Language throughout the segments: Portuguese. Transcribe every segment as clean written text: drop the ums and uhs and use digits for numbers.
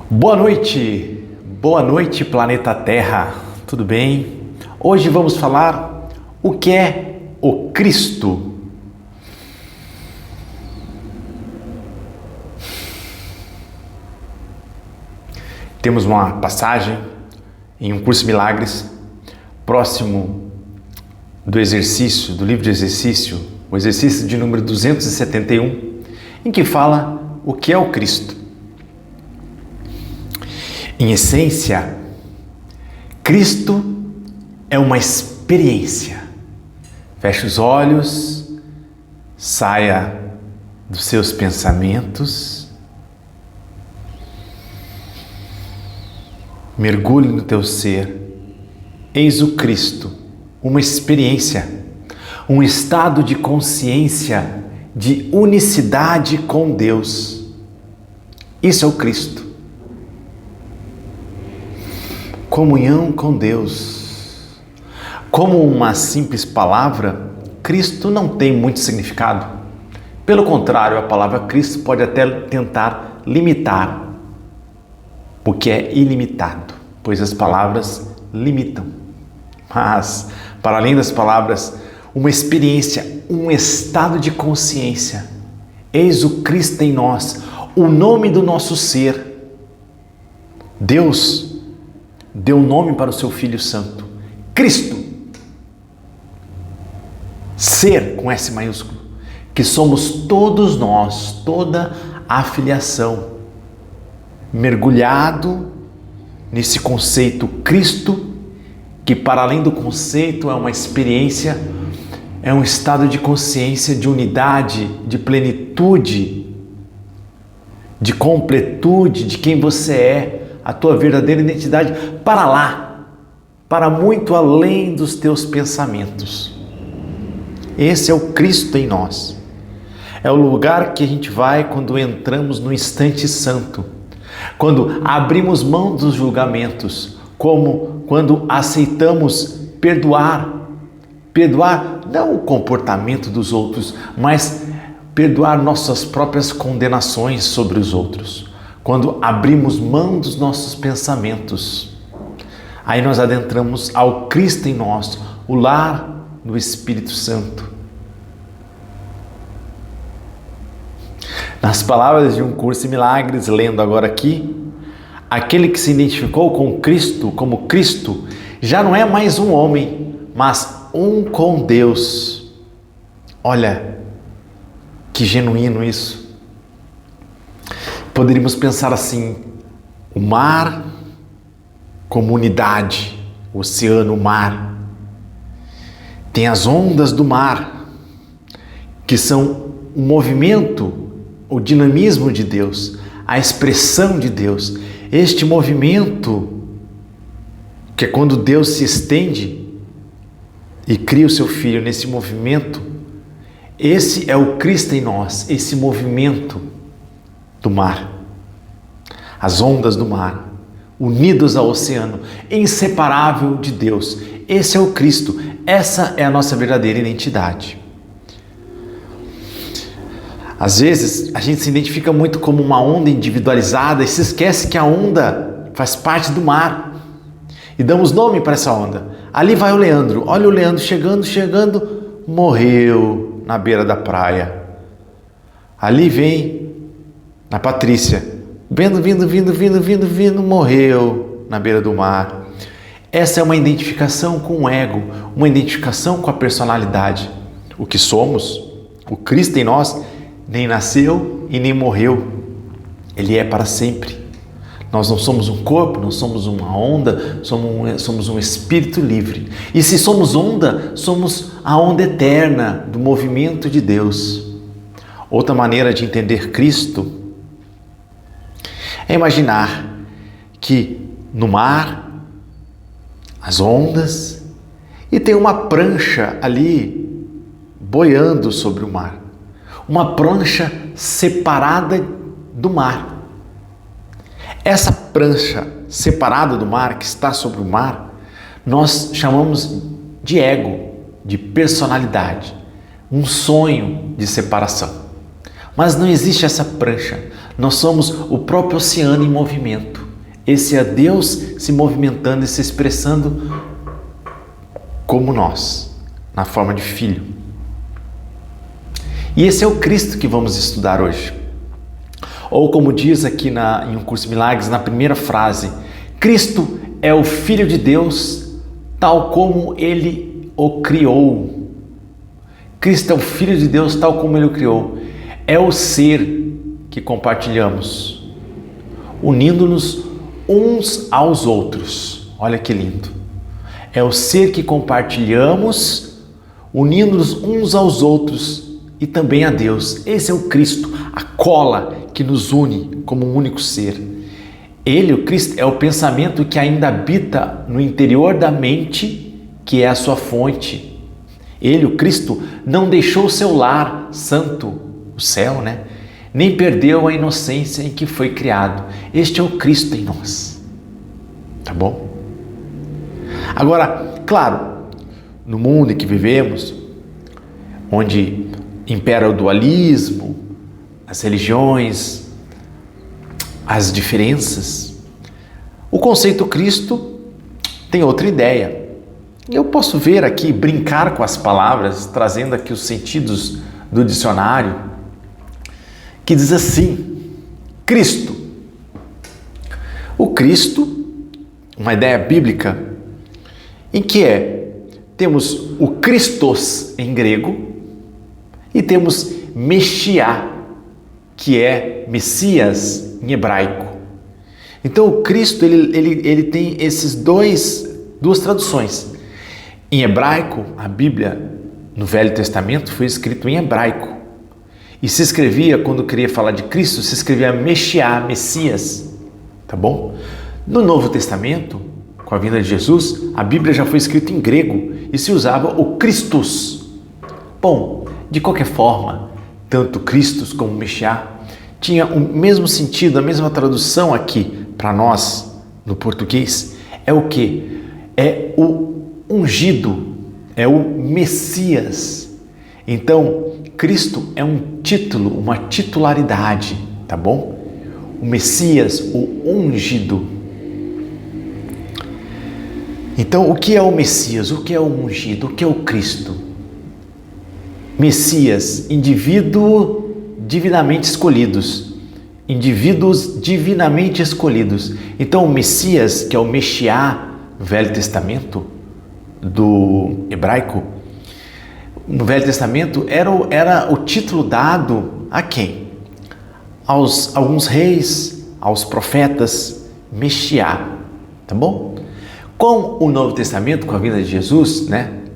Boa noite planeta Terra, tudo bem? Hoje vamos falar o que é o Cristo. Temos uma passagem em um curso de milagres, próximo do exercício, do livro de exercício, o exercício de número 271, em que fala o que é o Cristo. Em essência, Cristo é uma experiência. Feche os olhos, saia dos seus pensamentos, mergulhe no teu ser. Eis o Cristo, uma experiência, um estado de consciência, de unicidade com Deus. Isso é o Cristo. Comunhão com Deus. Como uma simples palavra, Cristo não tem muito significado. Pelo contrário, a palavra Cristo pode até tentar limitar, porque é ilimitado, pois as palavras limitam. Mas, para além das palavras, uma experiência, um estado de consciência. Eis o Cristo em nós, o nome do nosso ser. Deus deu nome para o seu Filho Santo, Cristo. Ser com S maiúsculo, que somos todos nós, toda a filiação, mergulhado nesse conceito Cristo, que para além do conceito é uma experiência, é um estado de consciência, de unidade, de plenitude, de completude de quem você é, a tua verdadeira identidade, para lá, para muito além dos teus pensamentos. Esse é o Cristo em nós. É o lugar que a gente vai quando entramos no instante santo, quando abrimos mão dos julgamentos, como quando aceitamos perdoar não o comportamento dos outros, mas perdoar nossas próprias condenações sobre os outros. Quando abrimos mão dos nossos pensamentos, aí nós adentramos ao Cristo em nós, o lar do Espírito Santo. Nas palavras de um curso de milagres, lendo agora aqui, aquele que se identificou com Cristo, como Cristo, já não é mais um homem, mas um com Deus. Olha, que genuíno isso. Poderíamos pensar assim: o mar como unidade, o oceano, o mar. Tem as ondas do mar, que são o movimento, o dinamismo de Deus, a expressão de Deus. Este movimento, que é quando Deus se estende e cria o seu Filho nesse movimento, esse é o Cristo em nós, esse movimento do mar, as ondas do mar, unidos ao oceano, inseparável de Deus. Esse é o Cristo, essa é a nossa verdadeira identidade. Às vezes a gente se identifica muito como uma onda individualizada e se esquece que a onda faz parte do mar e damos nome para essa onda. Ali vai o Leandro, olha o Leandro chegando, morreu na beira da praia. Ali vem a Patrícia, vindo, morreu na beira do mar. Essa é uma identificação com o ego, uma identificação com a personalidade. O que somos, o Cristo em nós, nem nasceu e nem morreu. Ele é para sempre. Nós não somos um corpo, não somos uma onda, somos um espírito livre. E se somos onda, somos a onda eterna do movimento de Deus. Outra maneira de entender Cristo é imaginar que no mar, as ondas, e tem uma prancha ali boiando sobre o mar. Uma prancha separada do mar. Essa prancha separada do mar, que está sobre o mar, nós chamamos de ego, de personalidade, um sonho de separação. Mas não existe essa prancha, nós somos o próprio oceano em movimento. Esse é Deus se movimentando e se expressando como nós, na forma de filho. E esse é o Cristo que vamos estudar hoje. Ou como diz aqui em Um Curso de Milagres, na primeira frase, Cristo é o Filho de Deus, tal como Ele o criou. Cristo é o Filho de Deus, tal como Ele o criou. É o ser que compartilhamos, unindo-nos uns aos outros. Olha que lindo. É o ser que compartilhamos, unindo-nos uns aos outros e também a Deus. Esse é o Cristo, a cola que nos une como um único ser. Ele, o Cristo, é o pensamento que ainda habita no interior da mente, que é a sua fonte. Ele, o Cristo, não deixou o seu lar santo, o céu, nem perdeu a inocência em que foi criado. Este é o Cristo em nós. Tá bom? Agora, claro, no mundo em que vivemos, onde impera o dualismo, as religiões, as diferenças, o conceito Cristo tem outra ideia. Eu posso ver aqui, brincar com as palavras, trazendo aqui os sentidos do dicionário, que diz assim: Cristo. O Cristo, uma ideia bíblica, em que temos o Christos em grego e temos Messiá, que é Messias em hebraico. Então o Cristo ele tem esses duas traduções. Em hebraico, a Bíblia no Velho Testamento foi escrito em hebraico. E se escrevia, quando queria falar de Cristo, se escrevia Messiá, Messias. Tá bom? No Novo Testamento, com a vinda de Jesus, a Bíblia já foi escrita em grego e se usava o Christus. Bom, de qualquer forma, tanto Christus como Messiá tinha o mesmo sentido, a mesma tradução aqui para nós no português. É o que? É o ungido, é o Messias. Então, Cristo é um título, uma titularidade, tá bom? O Messias, o ungido. Então, o que é o Messias? O que é o ungido? O que é o Cristo? Messias, indivíduo divinamente escolhidos. Indivíduos divinamente escolhidos. Então, o Messias, que é o Messiá, no Velho Testamento, do hebraico, no Velho Testamento era o título dado a quem? Aos alguns reis, aos profetas, Messiá, tá bom? Com o Novo Testamento, com a vinda de Jesus,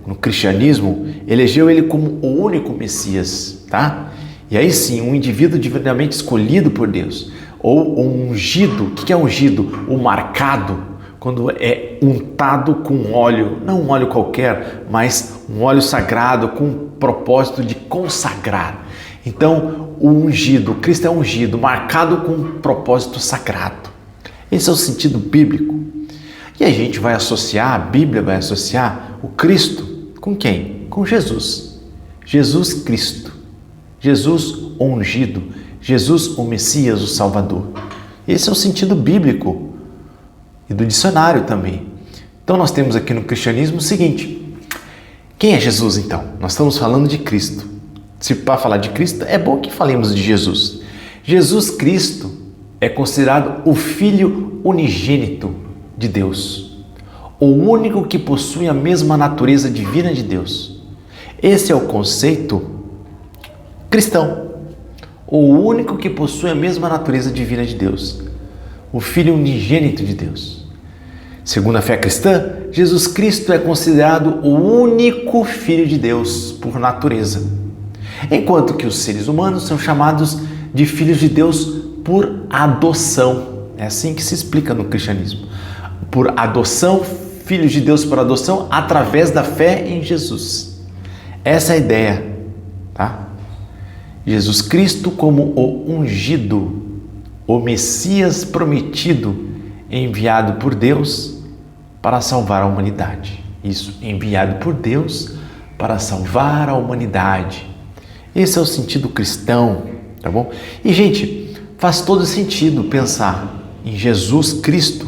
no cristianismo, elegeu ele como o único Messias, tá? E aí sim, um indivíduo divinamente escolhido por Deus, ou um ungido. O que é ungido? O marcado, quando é untado com óleo, não um óleo qualquer, mas um óleo sagrado com o propósito de consagrar. Então, o ungido, Cristo é ungido, marcado com um propósito sagrado. Esse é o sentido bíblico. E a gente vai associar, a Bíblia vai associar o Cristo com quem? Com Jesus. Jesus Cristo. Jesus o ungido. Jesus o Messias, o Salvador. Esse é o sentido bíblico e do dicionário também. Então nós temos aqui no cristianismo o seguinte: quem é Jesus então? Nós estamos falando de Cristo. Se para falar de Cristo, é bom que falemos de Jesus. Jesus Cristo é considerado o Filho unigênito de Deus, o único que possui a mesma natureza divina de Deus. Esse é o conceito cristão. O único que possui a mesma natureza divina de Deus, o Filho unigênito de Deus. Segundo a fé cristã, Jesus Cristo é considerado o único Filho de Deus por natureza, enquanto que os seres humanos são chamados de filhos de Deus por adoção. É assim que se explica no cristianismo. Por adoção, filhos de Deus por adoção, através da fé em Jesus. Essa é a ideia, tá? Jesus Cristo como o ungido, o Messias prometido, enviado por Deus para salvar a humanidade. Isso, enviado por Deus para salvar a humanidade. Esse é o sentido cristão, tá bom? E, gente, faz todo sentido pensar em Jesus Cristo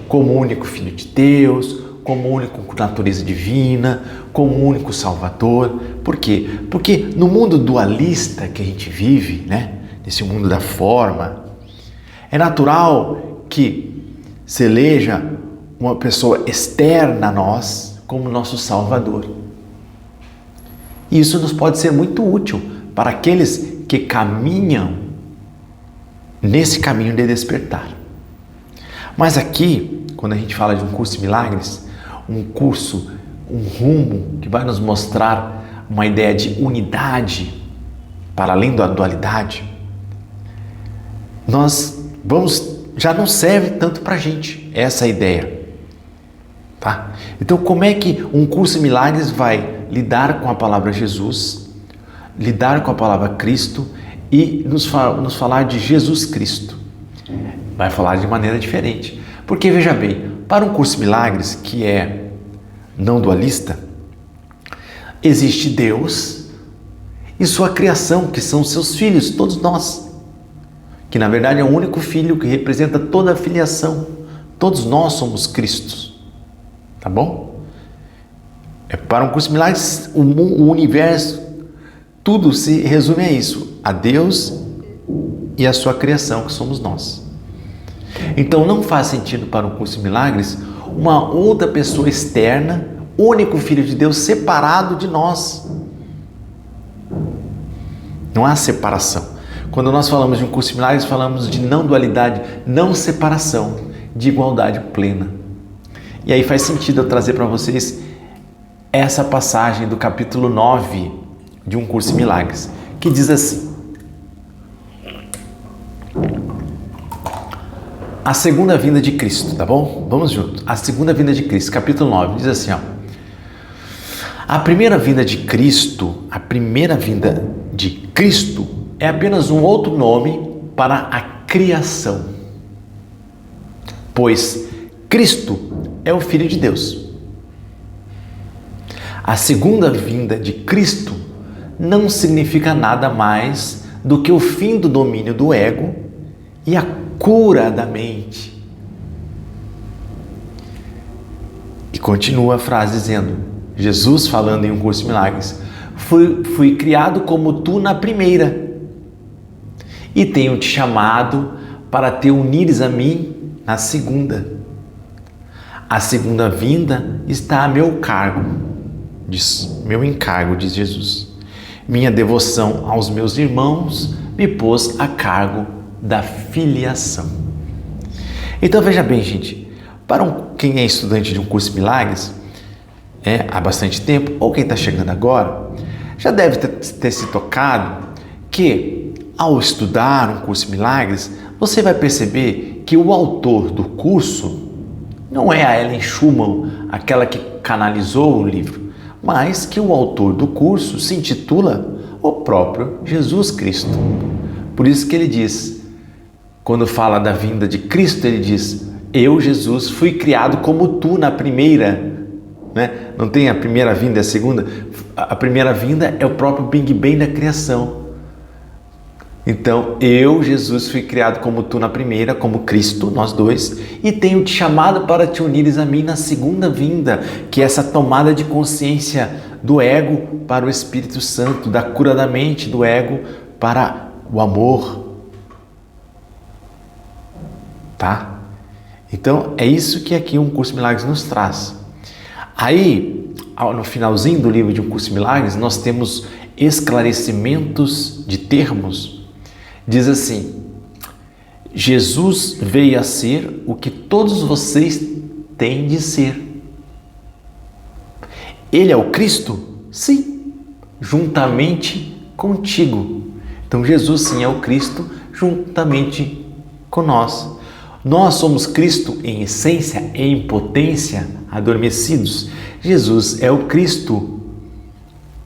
como o único Filho de Deus, como o único com natureza divina, como o único Salvador. Por quê? Porque no mundo dualista que a gente vive, né? Nesse mundo da forma, é natural que se eleja uma pessoa externa a nós como nosso Salvador. E isso nos pode ser muito útil para aqueles que caminham nesse caminho de despertar. Mas aqui, quando a gente fala de um curso de milagres, um curso, um rumo que vai nos mostrar uma ideia de unidade para além da dualidade, já não serve tanto para a gente essa ideia, tá? Então, como é que um curso de milagres vai lidar com a palavra Jesus, lidar com a palavra Cristo e nos falar de Jesus Cristo? Vai falar de maneira diferente. Porque, veja bem, para um curso de milagres que é não dualista, existe Deus e sua criação, que são seus filhos, todos nós. Que na verdade é o único filho que representa toda a filiação. Todos nós somos Cristos. Tá bom? Para um curso de milagres, o universo, tudo se resume a isso. A Deus e a sua criação, que somos nós. Então não faz sentido para um curso de milagres uma outra pessoa externa, único Filho de Deus, separado de nós. Não há separação. Quando nós falamos de um curso de milagres, falamos de não dualidade, não separação, de igualdade plena. E aí faz sentido eu trazer para vocês essa passagem do capítulo 9 de um curso de milagres, que diz assim: a segunda vinda de Cristo, tá bom? Vamos junto. A segunda vinda de Cristo, capítulo 9, diz assim, ó. A primeira vinda de Cristo é apenas um outro nome para a criação, pois Cristo é o Filho de Deus. A segunda vinda de Cristo não significa nada mais do que o fim do domínio do ego e a cura da mente. E continua a frase dizendo, Jesus falando em um curso de milagres, fui criado como tu na primeira, e tenho te chamado para te unires a mim na segunda. A segunda vinda está a meu encargo, diz Jesus. Minha devoção aos meus irmãos me pôs a cargo da filiação. Então veja bem, gente, para quem é estudante de um curso de milagres há bastante tempo, ou quem está chegando agora, já deve ter se tocado que ao estudar um curso de milagres, você vai perceber que o autor do curso não é a Ellen Schumann, aquela que canalizou o livro, mas que o autor do curso se intitula o próprio Jesus Cristo. Por isso que ele diz, quando fala da vinda de Cristo, ele diz, eu, Jesus, fui criado como tu na primeira, né? Não tem a primeira vinda e a segunda? A primeira vinda é o próprio Big Bang da criação. Então, eu, Jesus, fui criado como tu na primeira, como Cristo, nós dois, e tenho te chamado para te unires a mim na segunda vinda, que é essa tomada de consciência do ego para o Espírito Santo, da cura da mente do ego para o amor. Tá? Então, é isso que aqui um curso de milagres nos traz. Aí, no finalzinho do livro de um curso de milagres, nós temos esclarecimentos de termos. Diz assim, Jesus veio a ser o que todos vocês têm de ser. Ele é o Cristo? Sim, juntamente contigo. Então Jesus sim é o Cristo juntamente com nós. Nós somos Cristo em essência e em potência, adormecidos. Jesus é o Cristo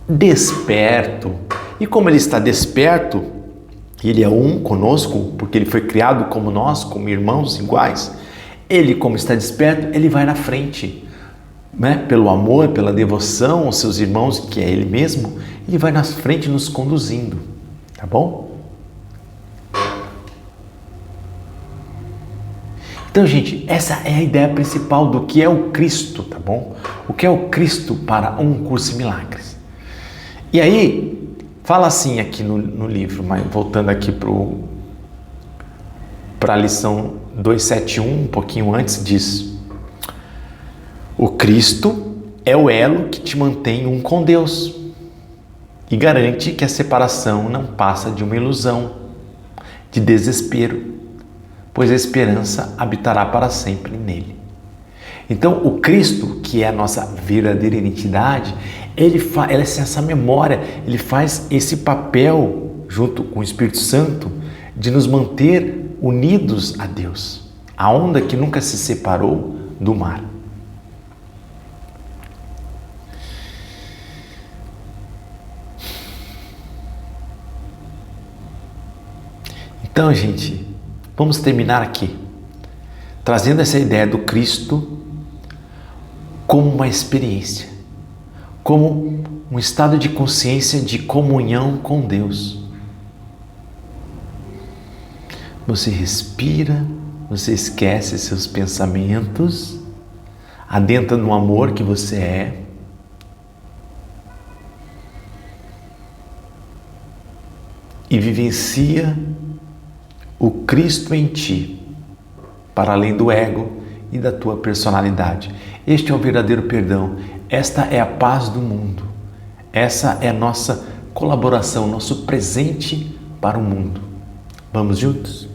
desperto. E como ele está desperto, ele é um conosco, porque ele foi criado como nós, como irmãos iguais. Ele, como está desperto, ele vai na frente, né? Pelo amor, pela devoção aos seus irmãos, que é ele mesmo, ele vai na frente nos conduzindo, tá bom? Então, gente, essa é a ideia principal do que é o Cristo, tá bom? O que é o Cristo para um curso em milagres. E aí, fala assim aqui no livro, mas voltando aqui para a lição 271, um pouquinho antes diz: o Cristo é o elo que te mantém um com Deus e garante que a separação não passa de uma ilusão, de desespero, pois a esperança habitará para sempre nele. Então, o Cristo, que é a nossa verdadeira identidade, ele é essa memória, ele faz esse papel, junto com o Espírito Santo, de nos manter unidos a Deus, a onda que nunca se separou do mar. Então, gente, vamos terminar aqui, trazendo essa ideia do Cristo como uma experiência, como um estado de consciência de comunhão com Deus. Você respira, você esquece seus pensamentos, adentra no amor que você é. E vivencia o Cristo em ti, para além do ego e da tua personalidade. Este é o verdadeiro perdão. Esta é a paz do mundo. Essa é a nossa colaboração, nosso presente para o mundo. Vamos juntos?